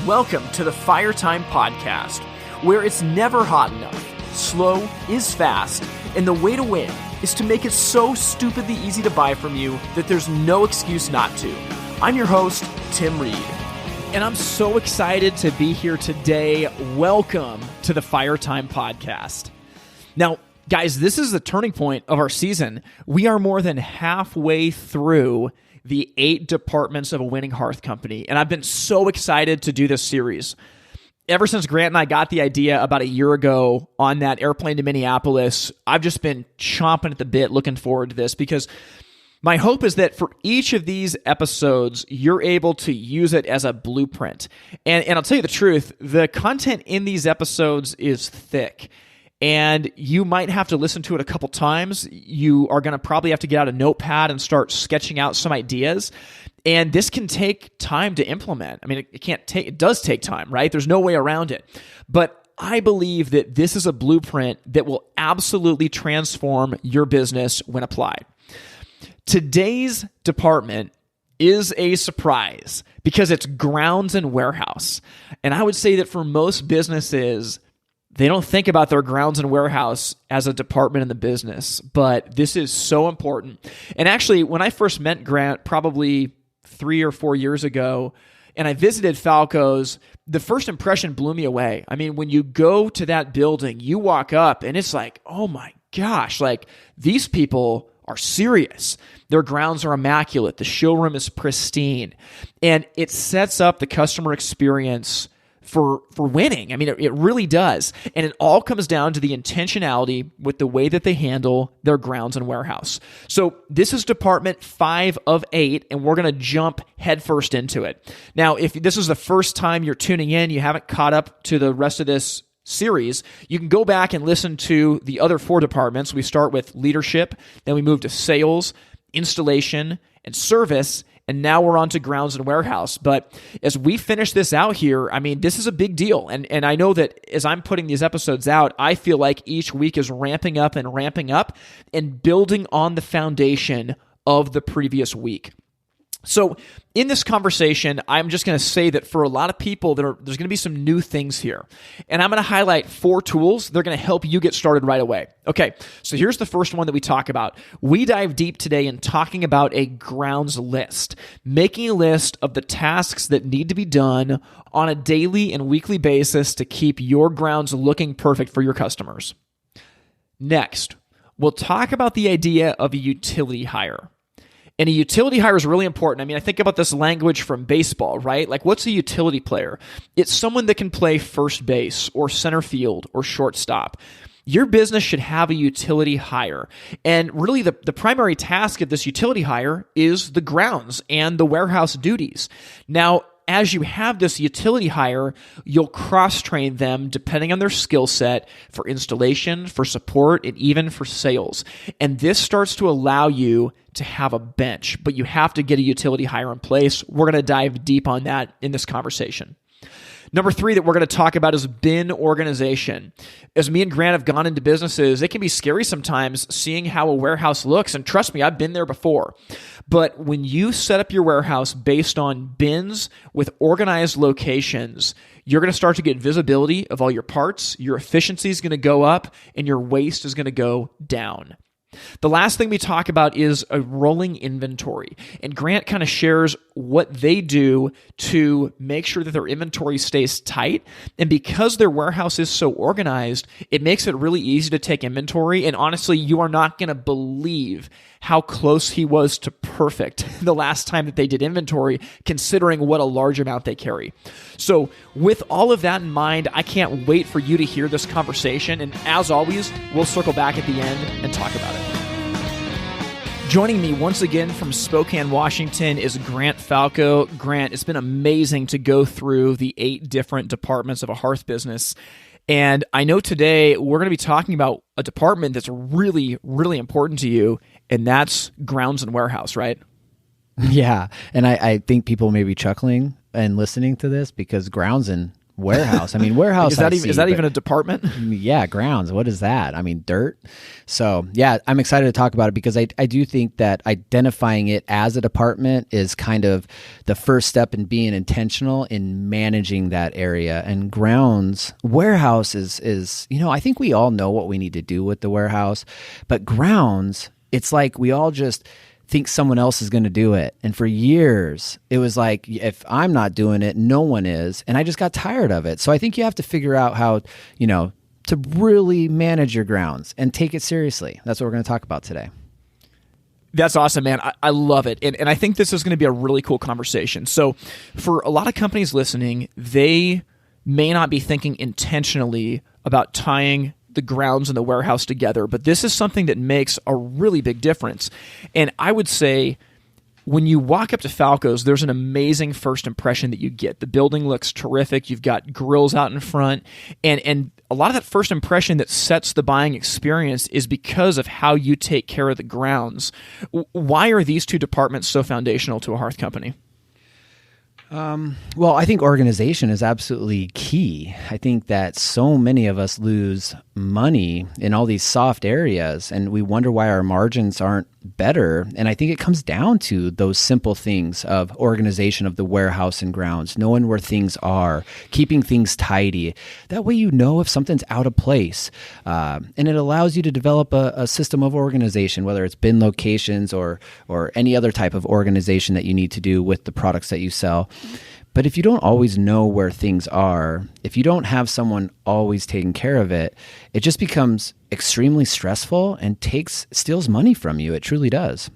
Welcome to the Fire Time Podcast, where it's never hot enough, slow is fast, and the way to win is to make it so stupidly easy to buy from you that there's no excuse not to. I'm your host, Tim Reed. And I'm so excited to be here today. Welcome to the Fire Time Podcast. Now, guys, this is the turning point of our season. We are more than halfway through the 8 departments of a winning hearth company, and I've been so excited to do this series. Ever since Grant and I got the idea about a year ago on that airplane to Minneapolis, I've just been chomping at the bit looking forward to this, because my hope is that for each of these episodes, you're able to use it as a blueprint. And I'll tell you the truth, the content in these episodes is thick. And you might have to listen to it a couple times. You are going to probably have to get out a notepad and start sketching out some ideas. And this can take time to implement. I mean, it does take time, right? There's no way around it. But I believe that this is a blueprint that will absolutely transform your business when applied. Today's department is a surprise because it's grounds and warehouse. And I would say that for most businesses, they don't think about their grounds and warehouse as a department in the business, but this is so important. And actually, when I first met Grant, probably 3 or 4 years ago, and I visited Falco's, the first impression blew me away. I mean, when you go to that building, you walk up and it's like, oh my gosh, like these people are serious. Their grounds are immaculate. The showroom is pristine. And it sets up the customer experience for winning. I mean, it really does. And it all comes down to the intentionality with the way that they handle their grounds and warehouse. So this is department 5 of 8, and we're going to jump headfirst into it. Now, if this is the first time you're tuning in, you haven't caught up to the rest of this series, you can go back and listen to the other 4 departments. We start with leadership, then we move to sales, installation, and service, and now we're on to grounds and warehouse. But as we finish this out here, I mean, this is a big deal. And I know that as I'm putting these episodes out, I feel like each week is ramping up and building on the foundation of the previous week. So in this conversation, I'm just going to say that for a lot of people, there's going to be some new things here. And I'm going to highlight 4 tools. They're going to help you get started right away. Okay, so here's the first one that we talk about. We dive deep today in talking about a grounds list, making a list of the tasks that need to be done on a daily and weekly basis to keep your grounds looking perfect for your customers. Next, we'll talk about the idea of a utility hire. And a utility hire is really important. I mean, I think about this language from baseball, right? Like, what's a utility player? It's someone that can play first base or center field or shortstop. Your business should have a utility hire. And really, the primary task of this utility hire is the grounds and the warehouse duties. Now, as you have this utility hire, you'll cross-train them depending on their skill set for installation, for support, and even for sales. And this starts to allow you to have a bench, but you have to get a utility hire in place. We're going to dive deep on that in this conversation. Number 3 that we're going to talk about is bin organization. As me and Grant have gone into businesses, it can be scary sometimes seeing how a warehouse looks. And trust me, I've been there before. But when you set up your warehouse based on bins with organized locations, you're going to start to get visibility of all your parts. Your efficiency is going to go up and your waste is going to go down. The last thing we talk about is a rolling inventory. And Grant kind of shares what they do to make sure that their inventory stays tight. And because their warehouse is so organized, it makes it really easy to take inventory. And honestly, you are not going to believe how close he was to perfect the last time that they did inventory, considering what a large amount they carry. So with all of that in mind, I can't wait for you to hear this conversation. And as always, we'll circle back at the end and talk about it. Joining me once again from Spokane, Washington is Grant Falco. Grant, it's been amazing to go through the 8 different departments of a hearth business. And I know today we're going to be talking about a department that's really, really important to you, and that's grounds and warehouse, right? Yeah. And I think people may be chuckling and listening to this because grounds and warehouse. I mean, warehouse. Is that even a department? Yeah, grounds. What is that? I mean, dirt. So yeah, I'm excited to talk about it because I do think that identifying it as a department is kind of the first step in being intentional in managing that area. And grounds, warehouse is I think we all know what we need to do with the warehouse, but grounds, it's like we all just think someone else is going to do it. And for years, it was like, if I'm not doing it, no one is. And I just got tired of it. So I think you have to figure out how, to really manage your grounds and take it seriously. That's what we're going to talk about today. That's awesome, man. I love it. And I think this is going to be a really cool conversation. So for a lot of companies listening, they may not be thinking intentionally about tying the grounds and the warehouse together, but this is something that makes a really big difference. And I would say when you walk up to Falco's, there's an amazing first impression that you get. The building looks terrific. You've got grills out in front, and a lot of that first impression that sets the buying experience is because of how you take care of the grounds. Why are these two departments so foundational to a Hearth company? Well, I think organization is absolutely key. I think that so many of us lose money in all these soft areas, and we wonder why our margins aren't better. And I think it comes down to those simple things of organization of the warehouse and grounds, knowing where things are, keeping things tidy. That way you know if something's out of place. And it allows you to develop a system of organization, whether it's bin locations or any other type of organization that you need to do with the products that you sell. But if you don't always know where things are, if you don't have someone always taking care of it, it just becomes extremely stressful and steals money from you. It truly does.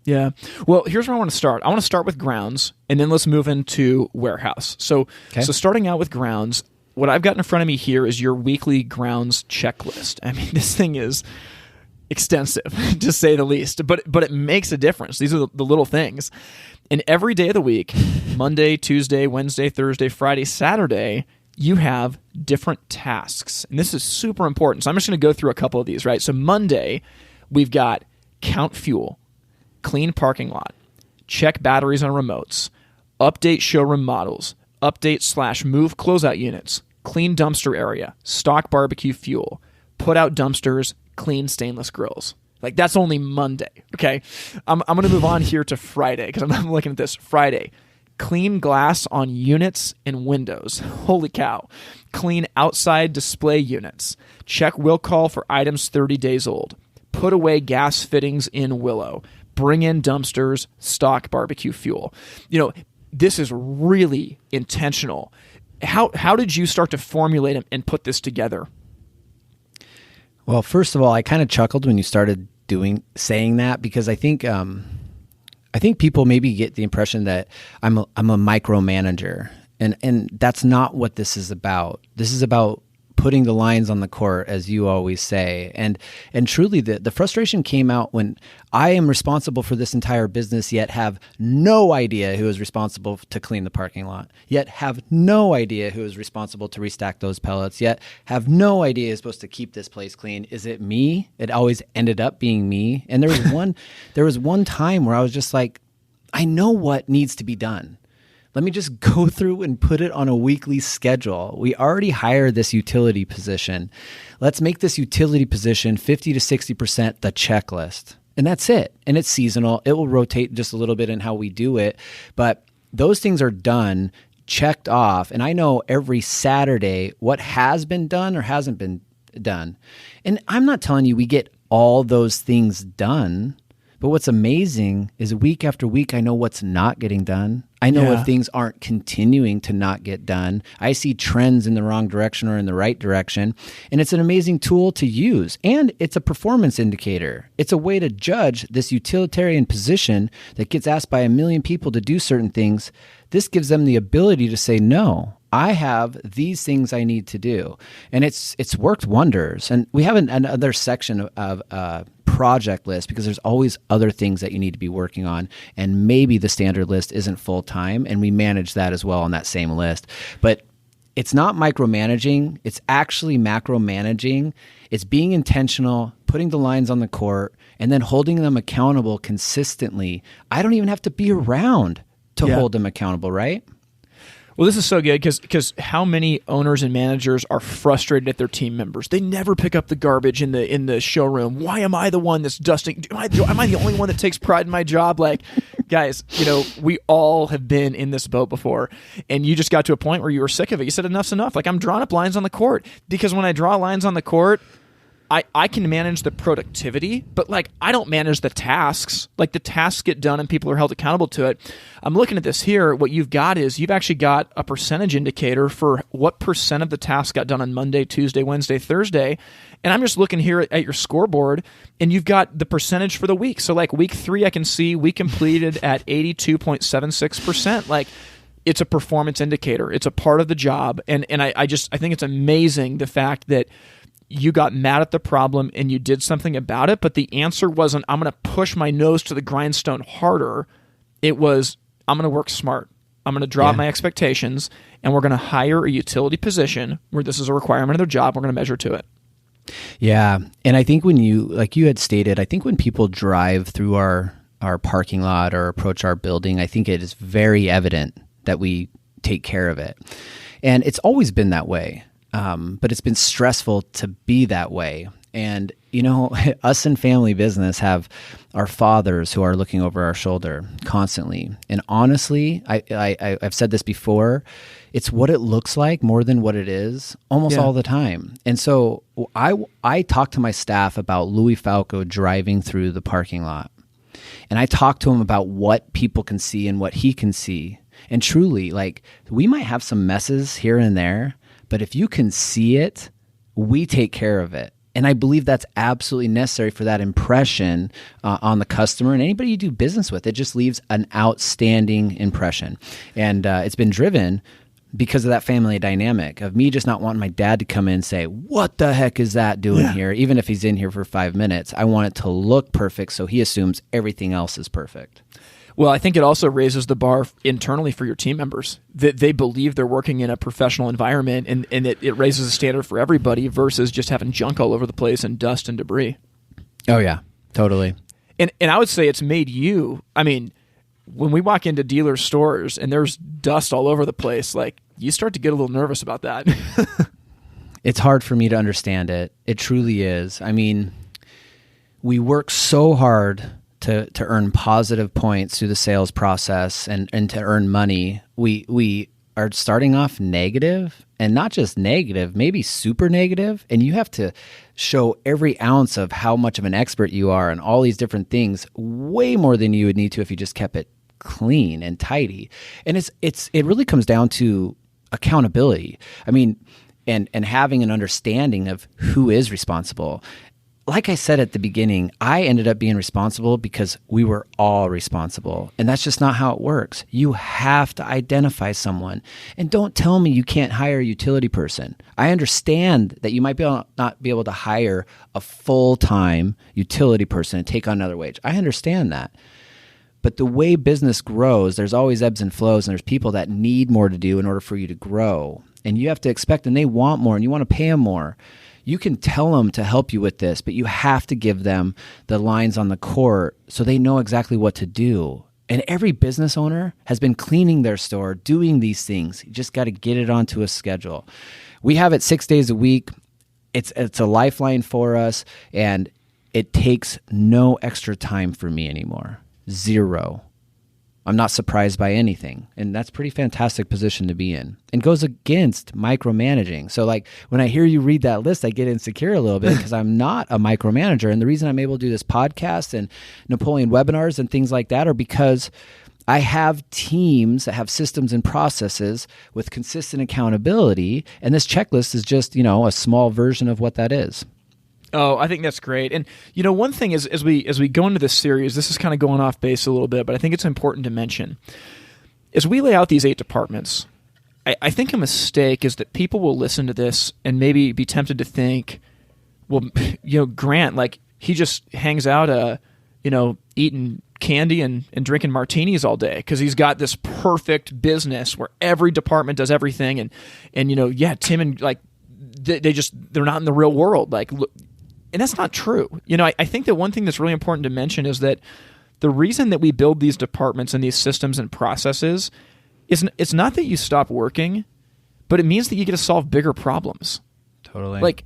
Yeah. Well, here's where I want to start. I want to start with grounds, and then let's move into warehouse. So starting out with grounds, what I've got in front of me here is your weekly grounds checklist. I mean, this thing is extensive, to say the least, but it makes a difference. These are the little things. And every day of the week, Monday, Tuesday, Wednesday, Thursday, Friday, Saturday, you have different tasks. And this is super important. So I'm just going to go through a couple of these, right? So Monday, we've got count fuel, clean parking lot, check batteries on remotes, update showroom models, update/move closeout units, clean dumpster area, stock barbecue fuel, put out dumpsters, clean stainless grills. Like, that's only Monday, okay? I'm going to move on here to Friday because I'm looking at this. Friday, clean glass on units and windows. Holy cow. Clean outside display units. Check will call for items 30 days old. Put away gas fittings in Willow. Bring in dumpsters, stock barbecue fuel. This is really intentional. How did you start to formulate and put this together? Well, first of all, I kind of chuckled when you started saying that because I think people maybe get the impression that I'm a micromanager, and that's not what this is about. This is about putting the lines on the court, as you always say. And truly, the frustration came out when I am responsible for this entire business, yet have no idea who is responsible to clean the parking lot, yet have no idea who is responsible to restack those pellets, yet have no idea who's supposed to keep this place clean. Is it me? It always ended up being me. And there was one time where I was just like, I know what needs to be done. Let me just go through and put it on a weekly schedule. We already hired this utility position. Let's make this utility position 50 to 60% the checklist. And that's it. And it's seasonal. It will rotate just a little bit in how we do it. But those things are done, checked off. And I know every Saturday what has been done or hasn't been done. And I'm not telling you we get all those things done. But what's amazing is week after week, I know what's not getting done. I know if things aren't continuing to not get done. I see trends in the wrong direction or in the right direction. And it's an amazing tool to use. And it's a performance indicator. It's a way to judge this utilitarian position that gets asked by a million people to do certain things. This gives them the ability to say, no, I have these things I need to do. And it's worked wonders. And we have another section of project list because there's always other things that you need to be working on. And maybe the standard list isn't full time. And we manage that as well on that same list. But it's not micromanaging. It's actually macromanaging. It's being intentional, putting the lines on the court, and then holding them accountable consistently. I don't even have to be around to hold them accountable, right? Well, this is so good because how many owners and managers are frustrated at their team members? They never pick up the garbage in the showroom. Why am I the one that's dusting? Am I the only one that takes pride in my job? Like, guys, we all have been in this boat before, and you just got to a point where you were sick of it. You said enough's enough. Like, I'm drawing up lines on the court, because when I draw lines on the court, I can manage the productivity, but like I don't manage the tasks. Like the tasks get done and people are held accountable to it. I'm looking at this here. What you've got is you've actually got a percentage indicator for what percent of the tasks got done on Monday, Tuesday, Wednesday, Thursday. And I'm just looking here at your scoreboard, and you've got the percentage for the week. So like week 3, I can see we completed at 82.76%. Like, it's a performance indicator. It's a part of the job. And I think it's amazing the fact that you got mad at the problem and you did something about it, but the answer wasn't, I'm going to push my nose to the grindstone harder. It was, I'm going to work smart. I'm going to drop my expectations, and we're going to hire a utility position where this is a requirement of their job. We're going to measure to it. Yeah. And I think when like you had stated, I think when people drive through our parking lot or approach our building, I think it is very evident that we take care of it. And it's always been that way. But it's been stressful to be that way. And, us in family business have our fathers who are looking over our shoulder constantly. And honestly, I've said this before, it's what it looks like more than what it is almost all the time. And so I talk to my staff about Louis Falco driving through the parking lot. And I talk to him about what people can see and what he can see. And truly, like, we might have some messes here and there, but if you can see it, we take care of it. And I believe that's absolutely necessary for that impression on the customer and anybody you do business with. It just leaves an outstanding impression. And it's been driven because of that family dynamic of me just not wanting my dad to come in and say, what the heck is that doing here? Even if he's in here for 5 minutes, I want it to look perfect so he assumes everything else is perfect. Well, I think it also raises the bar internally for your team members, that they believe they're working in a professional environment, and it raises the standard for everybody versus just having junk all over the place and dust and debris. Oh, yeah, totally. And I would say it's made you, when we walk into dealer stores and there's dust all over the place, like, you start to get a little nervous about that. It's hard for me to understand it. It truly is. We work so hard to earn positive points through the sales process and to earn money. We are starting off negative, and not just negative, maybe super negative. And you have to show every ounce of how much of an expert you are and all these different things, way more than you would need to if you just kept it clean and tidy. And it really comes down to accountability. And having an understanding of who is responsible. Like I said at the beginning, I ended up being responsible because we were all responsible. And that's just not how it works. You have to identify someone. And don't tell me you can't hire a utility person. I understand that you might not be able to hire a full-time utility person and take on another wage. I understand that. But the way business grows, there's always ebbs and flows, and there's people that need more to do in order for you to grow. And you have to expect, and they want more, and you want to pay them more. You can tell them to help you with this, but you have to give them the lines on the court so they know exactly what to do. And every business owner has been cleaning their store, doing these things. You just got to get it onto a schedule. We have it 6 days a week. It's a lifeline for us, and it takes no extra time for me anymore. Zero. I'm not surprised by anything. And that's a pretty fantastic position to be in, and goes against micromanaging. So like when I hear you read that list, I get insecure a little bit because I'm not a micromanager. And the reason I'm able to do this podcast and Napoleon webinars and things like that are because I have teams that have systems and processes with consistent accountability. And this checklist is just, a small version of what that is. Oh, I think that's great. And one thing is, as we go into this series, this is kind of going off base a little bit, but I think it's important to mention. As we lay out these 8 departments, I think a mistake is that people will listen to this and maybe be tempted to think, well, Grant, like, he just hangs out, eating candy and drinking martinis all day because he's got this perfect business where every department does everything. And Tim and like, they're not in the real world. Like, look, and that's not true. I think that one thing that's really important to mention is that the reason that we build these departments and these systems and processes it's not that you stop working, but it means that you get to solve bigger problems. Totally. Like,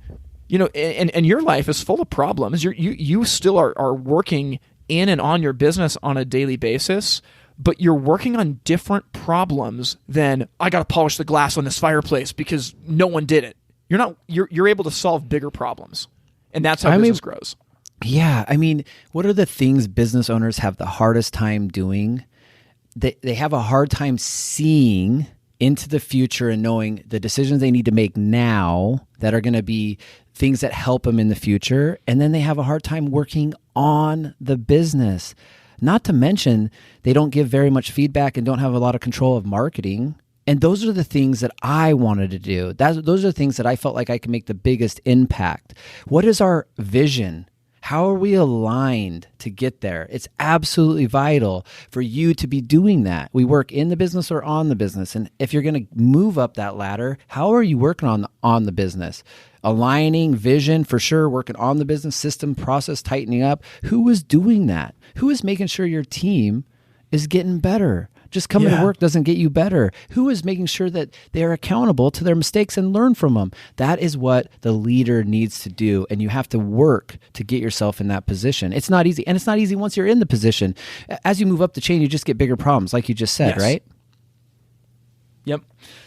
and your life is full of problems. You still are working in and on your business on a daily basis, but you're working on different problems than I got to polish the glass on this fireplace because no one did it. You're able to solve bigger problems, and that's how business grows. Yeah. I mean, what are the things business owners have the hardest time doing? They have a hard time seeing into the future and knowing the decisions they need to make now that are going to be things that help them in the future. And then they have a hard time working on the business. Not to mention, they don't give very much feedback and don't have a lot of control of marketing. And those are the things that I wanted to do. Those are the things that I felt like I could make the biggest impact. What is our vision? How are we aligned to get there? It's absolutely vital for you to be doing that. We work in the business or on the business. And if you're going to move up that ladder, how are you working on the business? Aligning vision for sure, working on the business system, process, tightening up. Who is doing that? Who is making sure your team is getting better? Just coming to work doesn't get you better. Who is making sure that they're accountable to their mistakes and learn from them? That is what the leader needs to do. And you have to work to get yourself in that position. It's not easy. And it's not easy once you're in the position. As you move up the chain, you just get bigger problems, like you just said, right? Yep.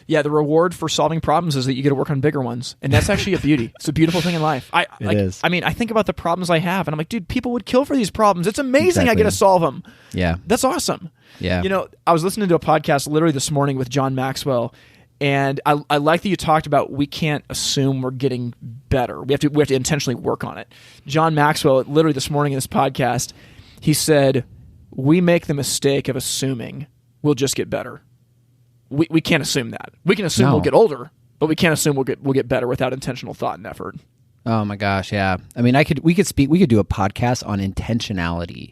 Yeah, the reward for solving problems is that you get to work on bigger ones. And that's actually a beauty. It's a beautiful thing in life. It is. I mean, I think about the problems I have, and I'm like, dude, people would kill for these problems. It's amazing I get to solve them. Yeah. That's awesome. Yeah. I was listening to a podcast literally this morning with John Maxwell, and I like that you talked about we can't assume we're getting better. We have to intentionally work on it. John Maxwell, literally this morning in this podcast, he said, we make the mistake of assuming we'll just get better. We can't assume that. We can assume we'll get older, but we can't assume we'll get better without intentional thought and effort. Oh my gosh, yeah. I mean, we could do a podcast on intentionality.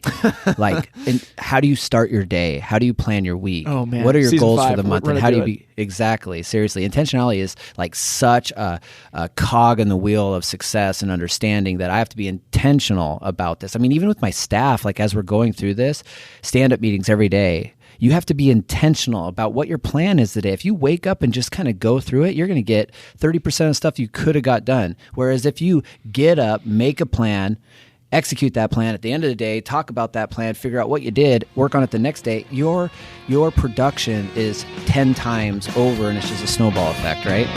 Like, how do you start your day? How do you plan your week? Oh man. What are your Season goals 5, for the month? And how do you be exactly, seriously. Intentionality is like such a cog in the wheel of success and understanding that I have to be intentional about this. I mean, even with my staff, like as we're going through this, stand-up meetings every day, you have to be intentional about what your plan is today. If you wake up and just kind of go through it, you're going to get 30% of stuff you could have got done. Whereas if you get up, make a plan, execute that plan at the end of the day, talk about that plan, figure out what you did, work on it the next day, your production is 10 times over, and it's just a snowball effect, right?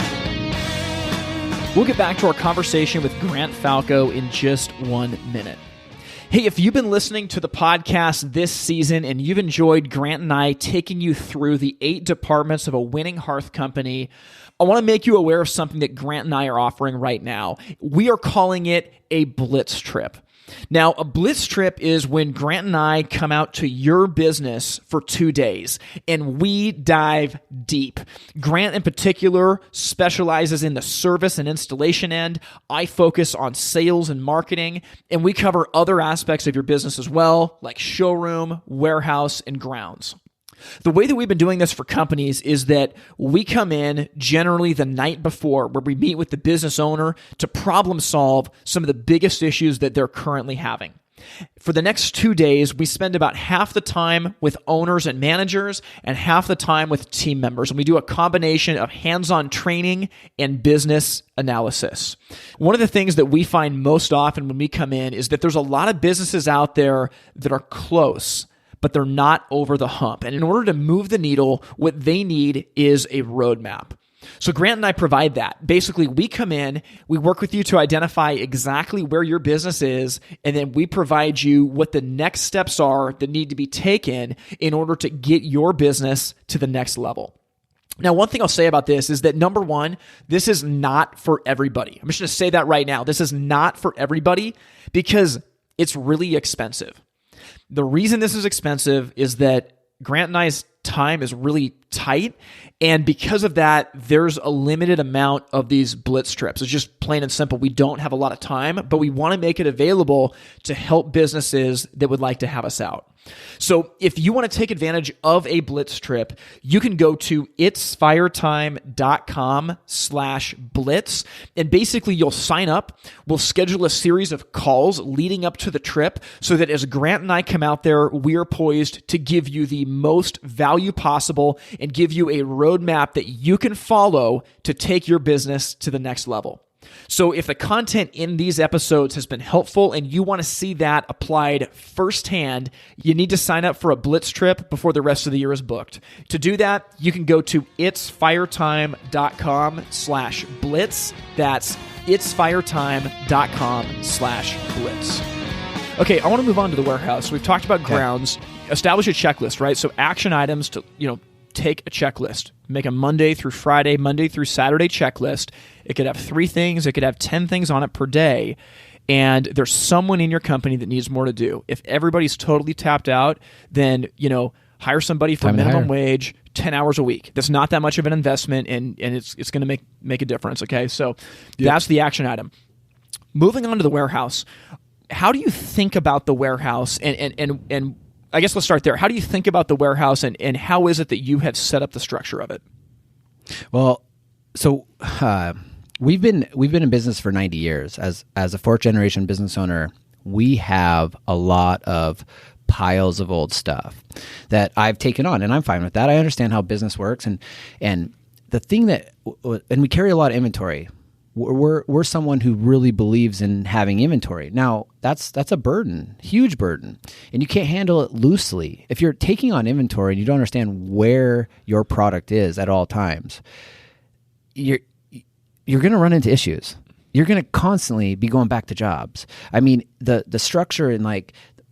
We'll get back to our conversation with Grant Falco in just 1 minute. Hey, if you've been listening to the podcast this season and you've enjoyed Grant and I taking you through the 8 departments of a winning hearth company, I want to make you aware of something that Grant and I are offering right now. We are calling it a Blitz Trip. Now, a Blitz Trip is when Grant and I come out to your business for 2 days and we dive deep. Grant in particular specializes in the service and installation end. I focus on sales and marketing, and we cover other aspects of your business as well, like showroom, warehouse, and grounds. The way that we've been doing this for companies is that we come in generally the night before, where we meet with the business owner to problem solve some of the biggest issues that they're currently having. For the next 2 days, we spend about half the time with owners and managers and half the time with team members. And we do a combination of hands-on training and business analysis. One of the things that we find most often when we come in is that there's a lot of businesses out there that are close, but they're not over the hump. And in order to move the needle, what they need is a roadmap. So Grant and I provide that. Basically, we come in, we work with you to identify exactly where your business is, and then we provide you what the next steps are that need to be taken in order to get your business to the next level. Now, one thing I'll say about this is that, number one, this is not for everybody. I'm just going to say that right now. This is not for everybody because it's really expensive. The reason this is expensive is that Grant and I's time is really tight, and because of that, there's a limited amount of these Blitz Trips. It's just plain and simple. We don't have a lot of time, but we want to make it available to help businesses that would like to have us out. So if you want to take advantage of a Blitz Trip, you can go to itsfiretime.com/blitz, and basically you'll sign up. We'll schedule a series of calls leading up to the trip so that as Grant and I come out there, we are poised to give you the most value possible and give you a roadmap that you can follow to take your business to the next level. So if the content in these episodes has been helpful and you want to see that applied firsthand, you need to sign up for a Blitz Trip before the rest of the year is booked. To do that, you can go to itsfiretime.com/blitz. That's itsfiretime.com/blitz. Okay, I want to move on to the warehouse. We've talked about grounds. Establish a checklist, right? So action items to, take a checklist. Make a Monday through Friday, Monday through Saturday checklist. It could have 3 things. It could have 10 things on it per day. And there's someone in your company that needs more to do. If everybody's totally tapped out, then, hire somebody for minimum wage, 10 hours a week. That's not that much of an investment, and it's going to make a difference, okay? So that's the action item. Moving on to the warehouse. How do you think about the warehouse? And I guess let's start there. How do you think about the warehouse, and how is it that you have set up the structure of it? Well, so we've been in business for 90 years. As a 4th generation business owner, we have a lot of piles of old stuff that I've taken on, and I'm fine with that. I understand how business works, and the thing and we carry a lot of inventory. We're someone who really believes in having inventory. Now, that's a burden, huge burden, and you can't handle it loosely. If you're taking on inventory and you don't understand where your product is at all times, you're going to run into issues. You're going to constantly be going back to jobs. I mean, the structure and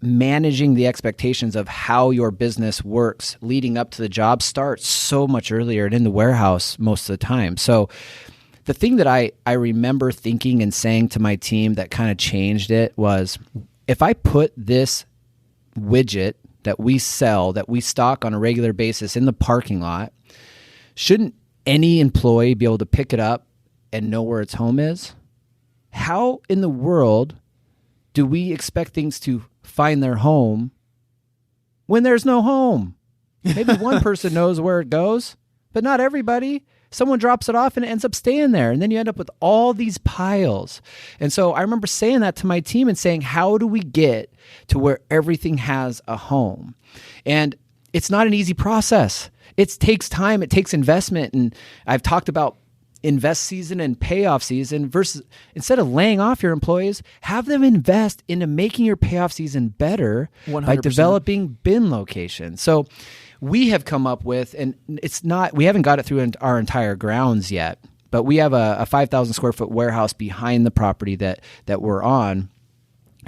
managing the expectations of how your business works leading up to the job starts so much earlier and in the warehouse most of the time. So the thing that I remember thinking and saying to my team that kind of changed it was, if I put this widget that we sell, that we stock on a regular basis in the parking lot, shouldn't any employee be able to pick it up and know where its home is? How in the world do we expect things to find their home when there's no home? Maybe one person knows where it goes, but not everybody. Someone drops it off and it ends up staying there. And then you end up with all these piles. And so I remember saying that to my team and saying, how do we get to where everything has a home? And it's not an easy process. It takes time. It takes investment. And I've talked about invest season and payoff season versus, instead of laying off your employees, have them invest into making your payoff season better 100%. By developing bin locations. So we have come up with, and we haven't got it through our entire grounds yet, but we have a 5,000 square foot warehouse behind the property that we're on.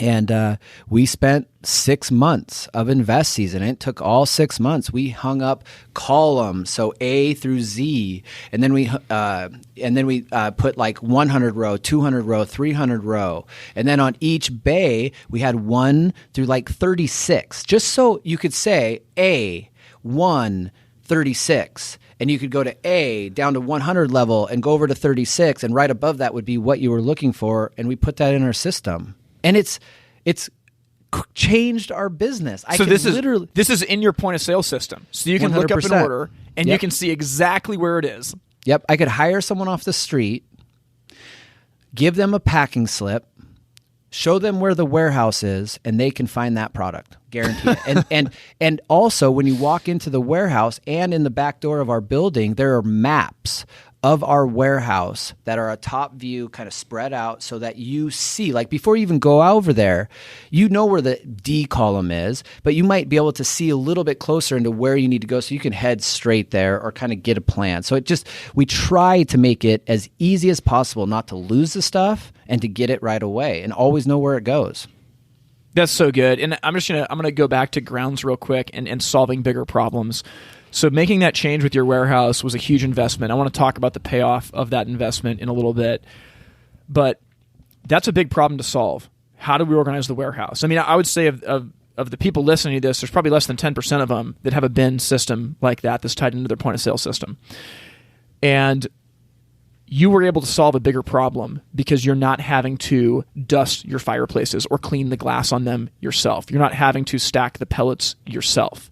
And we spent 6 months of invest season. It took all 6 months. We hung up columns, so A through Z, and then we put 100 row, 200 row, 300 row, and then on each bay we had 1 through 36, just so you could say A 1 36. And you could go to A down to 100 level and go over to 36, and right above that would be what you were looking for, and we put that in our system. And it's changed our business. So this is in your point of sale system. So you can 100%. Look up an order and you can see exactly where it is. Yep. I could hire someone off the street, give them a packing slip, show them where the warehouse is, and they can find that product. Guaranteed. And also, when you walk into the warehouse and in the back door of our building, there are maps of our warehouse that are a top view, kind of spread out, so that you see, before you even go over there, you know where the D column is, but you might be able to see a little bit closer into where you need to go, so you can head straight there or kind of get a plan. So we try to make it as easy as possible not to lose the stuff and to get it right away and always know where it goes. That's so good. And I'm gonna go back to grounds real quick and solving bigger problems. So making that change with your warehouse was a huge investment. I want to talk about the payoff of that investment in a little bit. But that's a big problem to solve. How do we organize the warehouse? I mean, I would say of the people listening to this, there's probably less than 10% of them that have a bin system like that's tied into their point of sale system. And you were able to solve a bigger problem because you're not having to dust your fireplaces or clean the glass on them yourself. You're not having to stack the pellets yourself.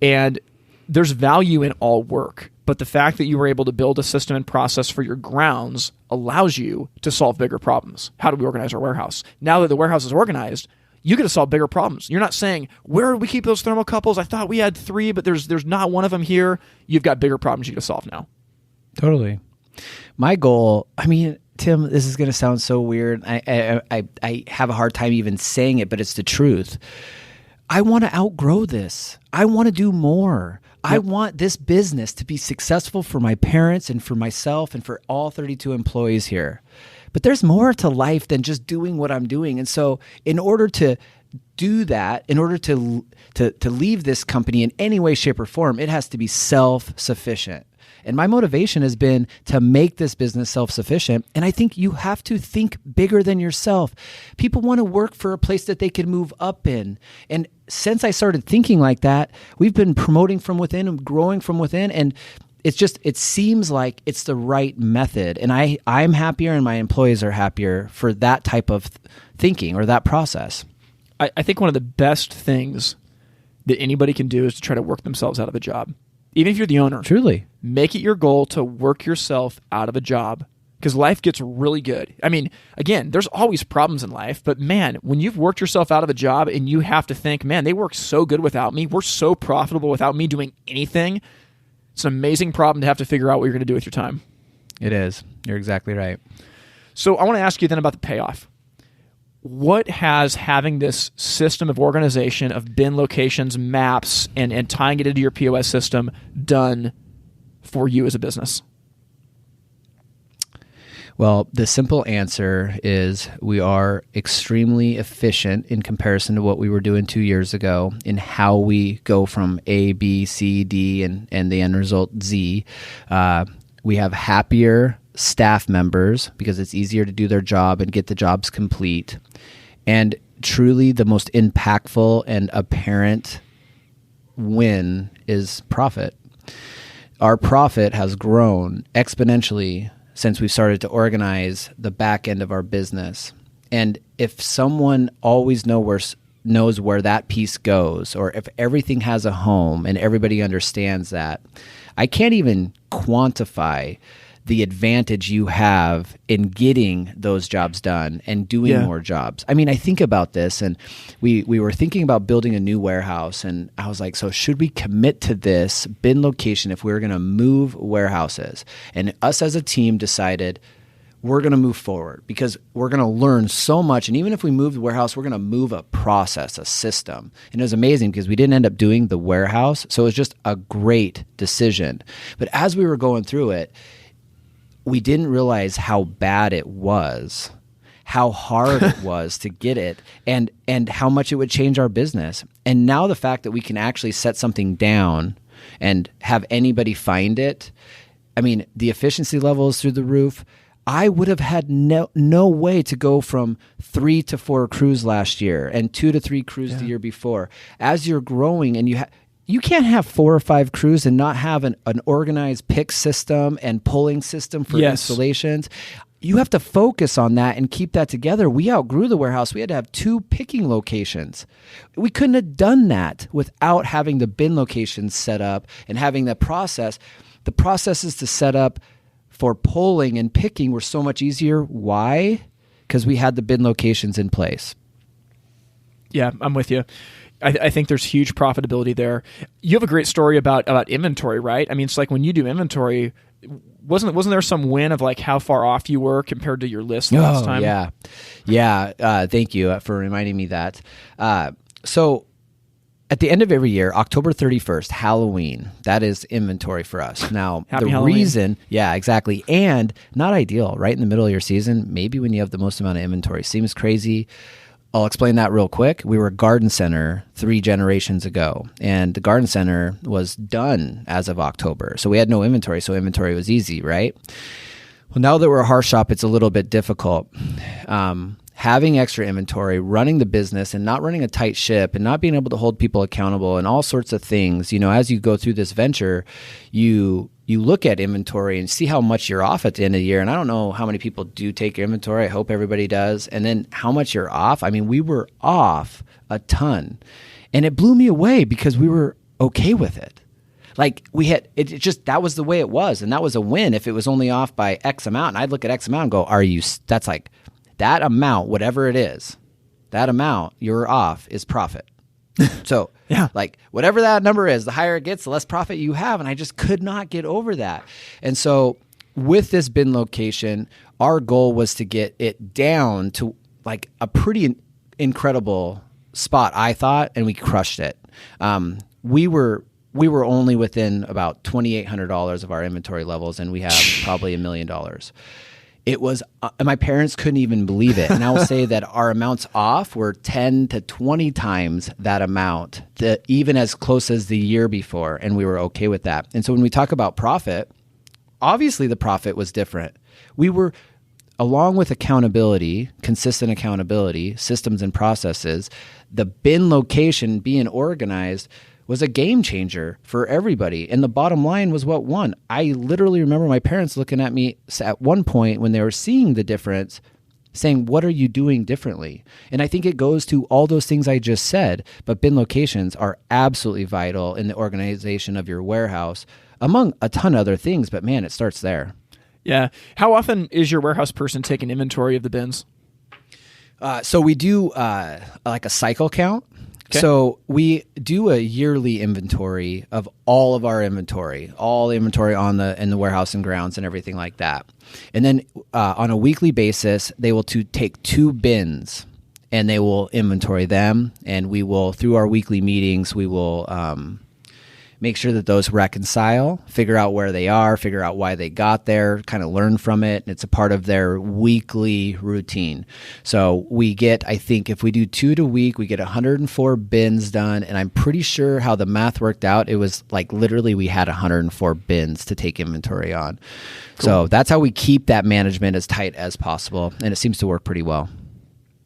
And there's value in all work, but the fact that you were able to build a system and process for your grounds allows you to solve bigger problems. How do we organize our warehouse? Now that the warehouse is organized, you get to solve bigger problems. You're not saying, where do we keep those thermocouples? I thought we had 3, but there's not one of them here. You've got bigger problems you got to solve now. Totally. My goal, I mean, Tim, this is going to sound so weird. I have a hard time even saying it, but it's the truth. I want to outgrow this. I want to do more. I want this business to be successful for my parents and for myself and for all 32 employees here. But there's more to life than just doing what I'm doing. And so in order to do that, in order to leave this company in any way, shape, or form, it has to be self-sufficient. And my motivation has been to make this business self-sufficient. And I think you have to think bigger than yourself. People want to work for a place that they can move up in. And since I started thinking like that, we've been promoting from within and growing from within. And it seems like it's the right method. And I'm happier and my employees are happier for that type of thinking or that process. I think one of the best things that anybody can do is to try to work themselves out of a job. Even if you're the owner. Truly. Make it your goal to work yourself out of a job because life gets really good. I mean, again, there's always problems in life, but man, when you've worked yourself out of a job and you have to think, man, they work so good without me. We're so profitable without me doing anything. It's an amazing problem to have to figure out what you're going to do with your time. It is. You're exactly right. So I want to ask you then about the payoff. What has having this system of organization of bin locations, maps, and tying it into your POS system done for you as a business? Well, the simple answer is we are extremely efficient in comparison to what we were doing 2 years ago in how we go from A, B, C, D, and the end result Z. We have happier staff members because it's easier to do their job and get the jobs complete. And truly the most impactful and apparent win is profit. Our profit has grown exponentially since we started to organize the back end of our business. And if someone always knows where that piece goes, or if everything has a home and everybody understands that, I can't even quantify the advantage you have in getting those jobs done and doing more jobs. I mean, I think about this, and we were thinking about building a new warehouse, and I was like, so should we commit to this bin location if we were going to move warehouses? And us as a team decided we're going to move forward because we're going to learn so much. And even if we move the warehouse, we're going to move a process, a system. And it was amazing because we didn't end up doing the warehouse. So it was just a great decision. But as we were going through it, we didn't realize how bad it was, how hard it was to get it, and how much it would change our business. And now the fact that we can actually set something down and have anybody find it, I mean, the efficiency level is through the roof. I would have had no way to go from 3 to 4 crews last year and 2 to 3 crews the year before. As you're growing and you can't have 4 or 5 crews and not have an organized pick system and pulling system for installations. You have to focus on that and keep that together. We outgrew the warehouse. We had to have 2 picking locations. We couldn't have done that without having the bin locations set up and having the process. The processes to set up for pulling and picking were so much easier. Why? Because we had the bin locations in place. Yeah, I'm with you. I think there's huge profitability there. You have a great story about inventory, right? I mean, it's like when you do inventory, wasn't there some win of like how far off you were compared to your list last time? Yeah. Thank you for reminding me that. So at the end of every year, October 31st, Halloween, that is inventory for us. Now, Happy the Halloween. reason, exactly, and not ideal, right in the middle of your season, maybe when you have the most amount of inventory. Seems crazy. I'll explain that real quick. We were a garden center 3 generations ago, and the garden center was done as of October. So we had no inventory, so inventory was easy, right? Well, now that we're a Hearth shop, it's a little bit difficult. Having extra inventory, running the business and not running a tight ship and not being able to hold people accountable and all sorts of things. You know, as you go through this venture, you look at inventory and see how much you're off at the end of the year. And I don't know how many people do take your inventory. I hope everybody does. And then how much you're off. I mean, we were off a ton. And it blew me away because we were okay with it. Like that was the way it was. And that was a win if it was only off by X amount. And I'd look at X amount and go, that's like that amount, whatever it is, that amount you're off is profit. So yeah, like whatever that number is, the higher it gets, the less profit you have. And I just could not get over that. And so with this bin location, our goal was to get it down to like a pretty incredible spot, I thought, and we crushed it. We were only within about $2,800 of our inventory levels, and we have probably $1 million. It was, my parents couldn't even believe it. And I will say that our amounts off were 10 to 20 times that amount, even as close as the year before. And we were okay with that. And so when we talk about profit, obviously the profit was different. We were, along with accountability, consistent accountability, systems and processes, the bin location being organized was a game changer for everybody. And the bottom line was what won. I literally remember my parents looking at me at one point when they were seeing the difference, saying, what are you doing differently? And I think it goes to all those things I just said, but bin locations are absolutely vital in the organization of your warehouse, among a ton of other things. But man, it starts there. Yeah. How often is your warehouse person taking inventory of the bins? So we do like a cycle count. Okay. So we do a yearly inventory of all of our inventory, all the inventory in the warehouse and grounds and everything like that. And then on a weekly basis, they will take 2 bins and they will inventory them. And we will, through our weekly meetings, we will make sure that those reconcile, figure out where they are, figure out why they got there, kind of learn from it. And it's a part of their weekly routine. So we get, I think if we do 2 a week, we get 104 bins done. And I'm pretty sure how the math worked out, it was like literally we had 104 bins to take inventory on. Cool. So that's how we keep that management as tight as possible. And it seems to work pretty well.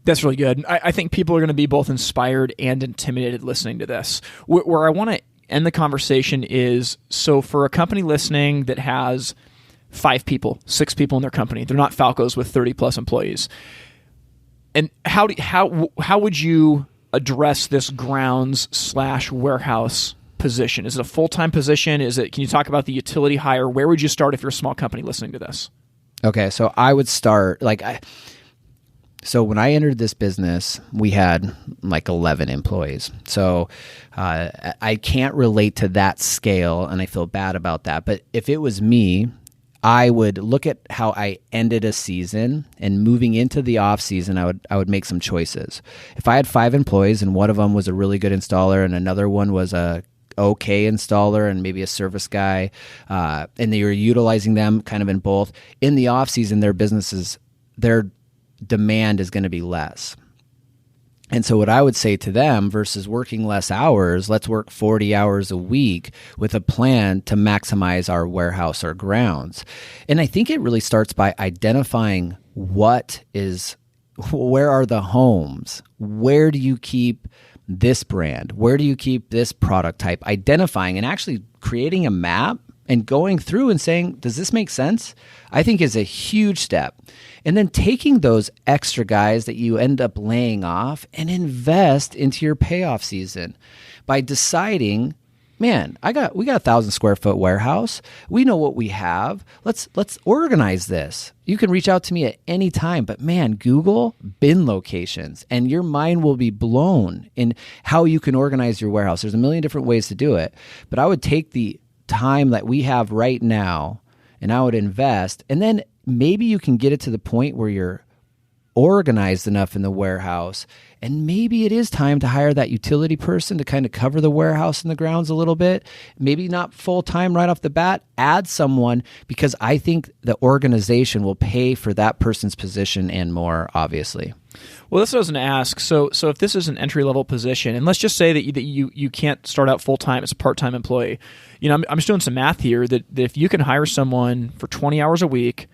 That's really good. I think people are going to be both inspired and intimidated listening to this. Where I want to end the conversation is, so for a company listening that has 5 people, 6 people in their company, they're not Falcos with 30 plus employees. And how would you address this grounds/warehouse position? Is it a full-time position? Can you talk about the utility hire? Where would you start if you're a small company listening to this? Okay. So I would start So when I entered this business, we had like 11 employees. So I can't relate to that scale, and I feel bad about that. But if it was me, I would look at how I ended a season, and moving into the off season, I would make some choices. If I had 5 employees and one of them was a really good installer and another one was a okay installer and maybe a service guy, and they were utilizing them kind of in both, in the off season, their demand is going to be less. And so what I would say to them, versus working less hours, let's work 40 hours a week with a plan to maximize our warehouse or grounds. And I think it really starts by identifying where are the homes? Where do you keep this brand? Where do you keep this product type? Identifying and actually creating a map and going through and saying, does this make sense? I think is a huge step. And then taking those extra guys that you end up laying off and invest into your payoff season by deciding, man, we got 1,000 square foot warehouse. We know what we have. Let's organize this. You can reach out to me at any time, but man, Google bin locations and your mind will be blown in how you can organize your warehouse. There's a million different ways to do it, but I would take the time that we have right now and I would invest, and then maybe you can get it to the point where you're organized enough in the warehouse, and maybe it is time to hire that utility person to kind of cover the warehouse and the grounds a little bit. Maybe not full time right off the bat, add someone, because I think the organization will pay for that person's position and more, obviously. Well, this was going to ask. So if this is an entry-level position, and let's just say that you can't start out full-time as a part-time employee, I'm just doing some math here, that if you can hire someone for 20 hours a week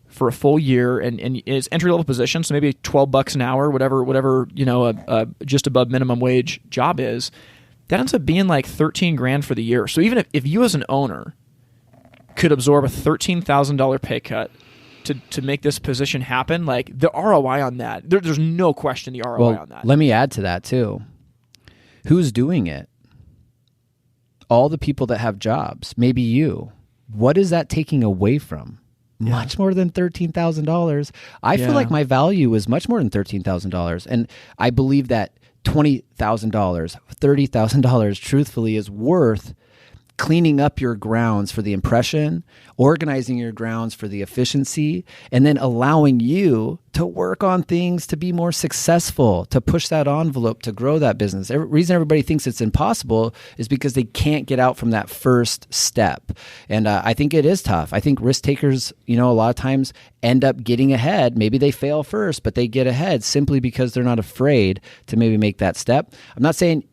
for a full year, and it's entry-level position, so maybe $12 an hour, whatever just above minimum wage job is, that ends up being like $13,000 for the year. So even if you as an owner could absorb a $13,000 pay cut to make this position happen, like the ROI on that, there's no question the ROI on that. Let me add to that too. Who's doing it? All the people that have jobs, maybe you. What is that taking away from? much more than $13,000. I feel like my value is much more than $13,000. And I believe that $20,000, $30,000 truthfully is worth cleaning up your grounds for the impression, organizing your grounds for the efficiency, and then allowing you to work on things to be more successful, to push that envelope, to grow that business. The reason everybody thinks it's impossible is because they can't get out from that first step. And I think it is tough. I think risk takers, a lot of times end up getting ahead. Maybe they fail first, but they get ahead simply because they're not afraid to maybe make that step. I'm not saying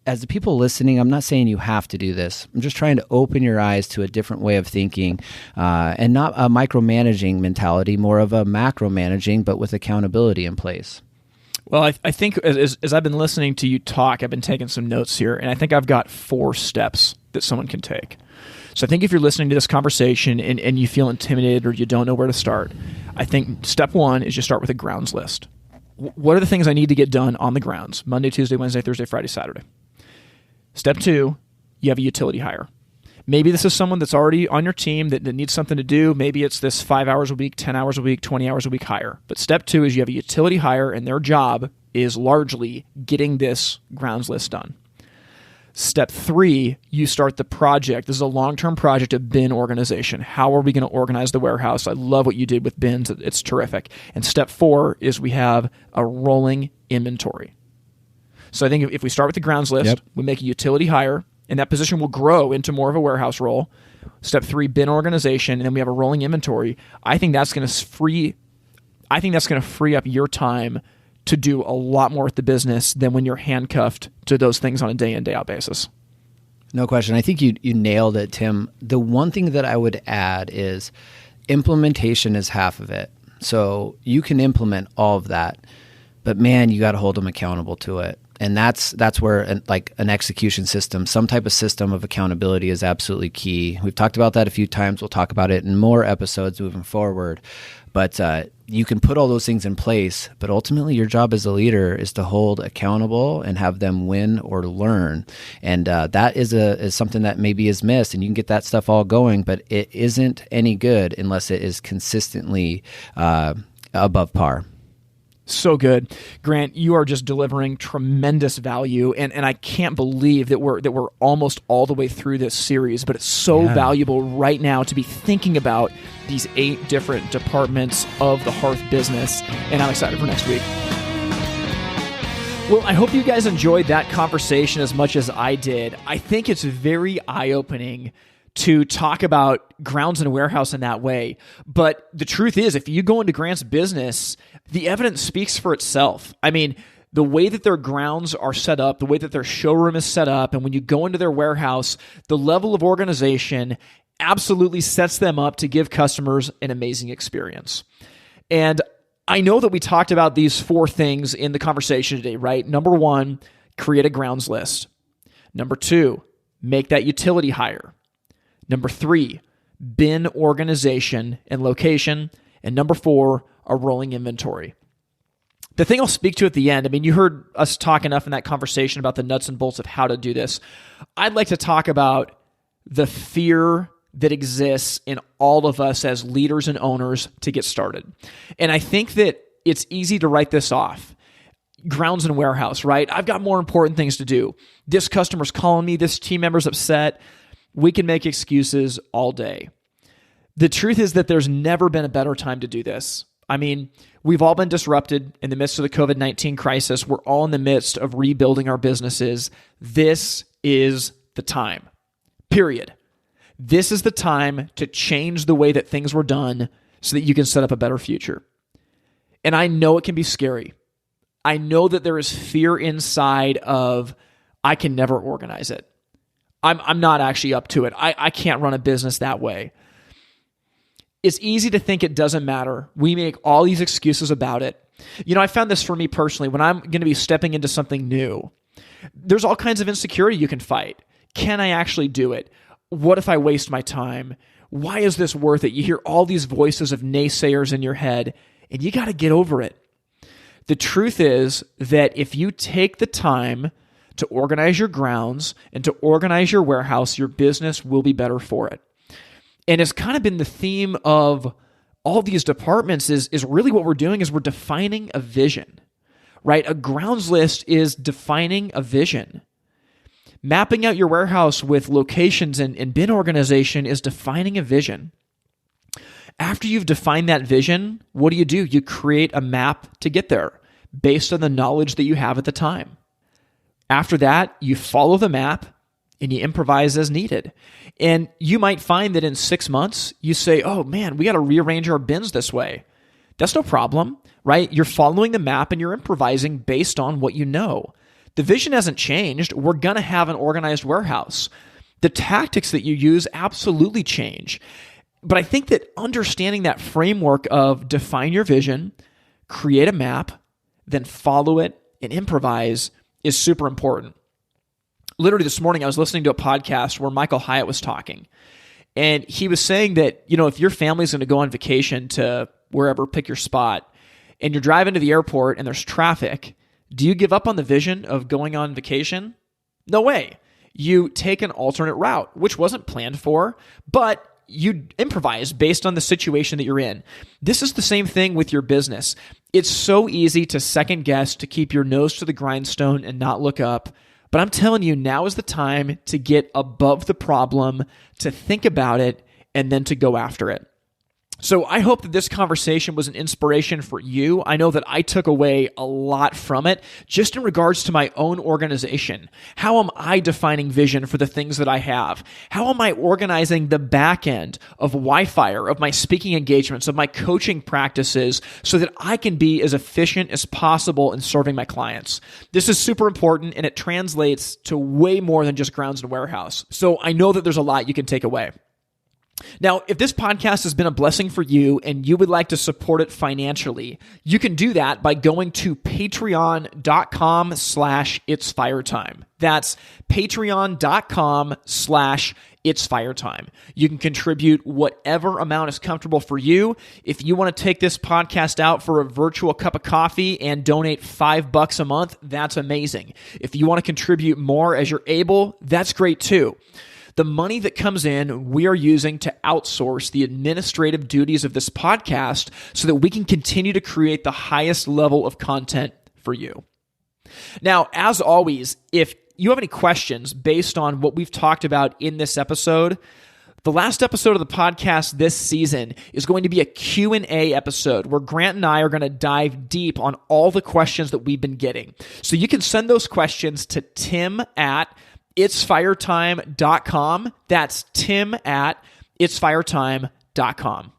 as the people listening, I'm not saying you have to do this. I'm just trying to open your eyes to a different way of thinking, and not a micromanaging mentality, more of a macromanaging, but with accountability in place. Well, I think as I've been listening to you talk, I've been taking some notes here, and I think I've got 4 steps that someone can take. So I think if you're listening to this conversation and you feel intimidated or you don't know where to start, I think step 1 is you start with a grounds list. What are the things I need to get done on the grounds? Monday, Tuesday, Wednesday, Thursday, Friday, Saturday. Step 2, you have a utility hire. Maybe this is someone that's already on your team that needs something to do. Maybe it's this 5 hours a week, 10 hours a week, 20 hours a week hire. But step 2 is you have a utility hire, and their job is largely getting this grounds list done. Step 3, you start the project. This is a long-term project of bin organization. How are we going to organize the warehouse? I love what you did with bins. It's terrific. And step 4 is we have a rolling inventory. So I think if we start with the grounds list, we make a utility hire, and that position will grow into more of a warehouse role. Step 3, bin organization, and then we have a rolling inventory. I think that's going to free up your time to do a lot more with the business than when you're handcuffed to those things on a day in, day out basis. No question. I think you nailed it, Tim. The one thing that I would add is implementation is half of it. So you can implement all of that, but man, you got to hold them accountable to it. And that's where an execution system, some type of system of accountability is absolutely key. We've talked about that a few times. We'll talk about it in more episodes moving forward. But you can put all those things in place, but ultimately your job as a leader is to hold accountable and have them win or learn. And that is something that maybe is missed, and you can get that stuff all going, but it isn't any good unless it is consistently above par. So good. Grant, you are just delivering tremendous value, and I can't believe that we're almost all the way through this series, but it's so valuable right now to be thinking about these 8 different departments of the Hearth business, and I'm excited for next week. Well, I hope you guys enjoyed that conversation as much as I did. I think it's very eye-opening to talk about grounds and warehouse in that way. But the truth is, if you go into Grant's business, the evidence speaks for itself. I mean, the way that their grounds are set up, the way that their showroom is set up, and when you go into their warehouse, the level of organization absolutely sets them up to give customers an amazing experience. And I know that we talked about these 4 things in the conversation today, right? Number 1, create a grounds list. Number 2, make that utility hire. Number 3, bin organization and location. And number 4, a rolling inventory. The thing I'll speak to at the end, I mean, you heard us talk enough in that conversation about the nuts and bolts of how to do this. I'd like to talk about the fear that exists in all of us as leaders and owners to get started. And I think that it's easy to write this off. Grounds and warehouse, right? I've got more important things to do. This customer's calling me, this team member's upset. We can make excuses all day. The truth is that there's never been a better time to do this. I mean, we've all been disrupted in the midst of the COVID-19 crisis. We're all in the midst of rebuilding our businesses. This is the time, period. This is the time to change the way that things were done so that you can set up a better future. And I know it can be scary. I know that there is fear inside of, I can never organize it. I'm not actually up to it. I can't run a business that way. It's easy to think it doesn't matter. We make all these excuses about it. You know, I found this for me personally. When I'm going to be stepping into something new, there's all kinds of insecurity you can fight. Can I actually do it? What if I waste my time? Why is this worth it? You hear all these voices of naysayers in your head, and you got to get over it. The truth is that if you take the time to organize your grounds and to organize your warehouse, your business will be better for it. And it's kind of been the theme of all these departments is really what we're doing is we're defining a vision, right? A grounds list is defining a vision. Mapping out your warehouse with locations and bin organization is defining a vision. After you've defined that vision, what do? You create a map to get there based on the knowledge that you have at the time. After that, you follow the map and you improvise as needed. And you might find that in 6 months, you say, oh man, we got to rearrange our bins this way. That's no problem, right? You're following the map and you're improvising based on what you know. The vision hasn't changed. We're going to have an organized warehouse. The tactics that you use absolutely change. But I think that understanding that framework of define your vision, create a map, then follow it and improvise is super important. Literally this morning, I was listening to a podcast where Michael Hyatt was talking. And he was saying that, if your family's going to go on vacation to wherever, pick your spot, and you're driving to the airport and there's traffic, do you give up on the vision of going on vacation? No way. You take an alternate route, which wasn't planned for, but you improvise based on the situation that you're in. This is the same thing with your business. It's so easy to second guess, to keep your nose to the grindstone and not look up. But I'm telling you, now is the time to get above the problem, to think about it, and then to go after it. So I hope that this conversation was an inspiration for you. I know that I took away a lot from it just in regards to my own organization. How am I defining vision for the things that I have? How am I organizing the back end of Wi-Fi, of my speaking engagements, of my coaching practices so that I can be as efficient as possible in serving my clients? This is super important and it translates to way more than just grounds and warehouse. So I know that there's a lot you can take away. Now, if this podcast has been a blessing for you and you would like to support it financially, you can do that by going to patreon.com/itsfiretime. That's patreon.com/itsfiretime. You can contribute whatever amount is comfortable for you. If you want to take this podcast out for a virtual cup of coffee and donate $5 a month, that's amazing. If you want to contribute more as you're able, that's great too. The money that comes in, we are using to outsource the administrative duties of this podcast so that we can continue to create the highest level of content for you. Now, as always, if you have any questions based on what we've talked about in this episode, the last episode of the podcast this season is going to be a Q&A episode where Grant and I are going to dive deep on all the questions that we've been getting. So you can send those questions to tim@itsfiretime.com. That's tim@itsfiretime.com.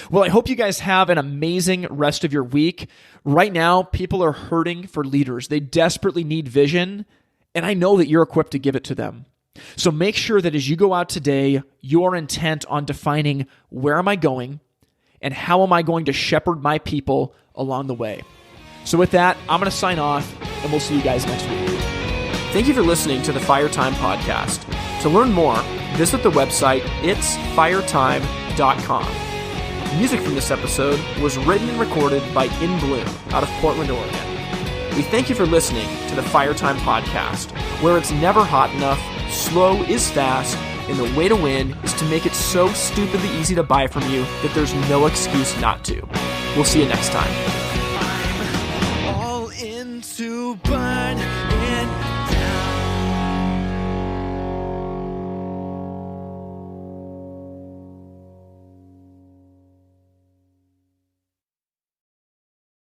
Well, I hope you guys have an amazing rest of your week. Right now, people are hurting for leaders. They desperately need vision, and I know that you're equipped to give it to them. So make sure that as you go out today, you're intent on defining where am I going and how am I going to shepherd my people along the way. So with that, I'm going to sign off, and we'll see you guys next week. Thank you for listening to the Fire Time Podcast. To learn more, visit the website itsfiretime.com. Music from this episode was written and recorded by In Bloom out of Portland, Oregon. We thank you for listening to the Fire Time Podcast, where it's never hot enough, slow is fast, and the way to win is to make it so stupidly easy to buy from you that there's no excuse not to. We'll see you next time. All into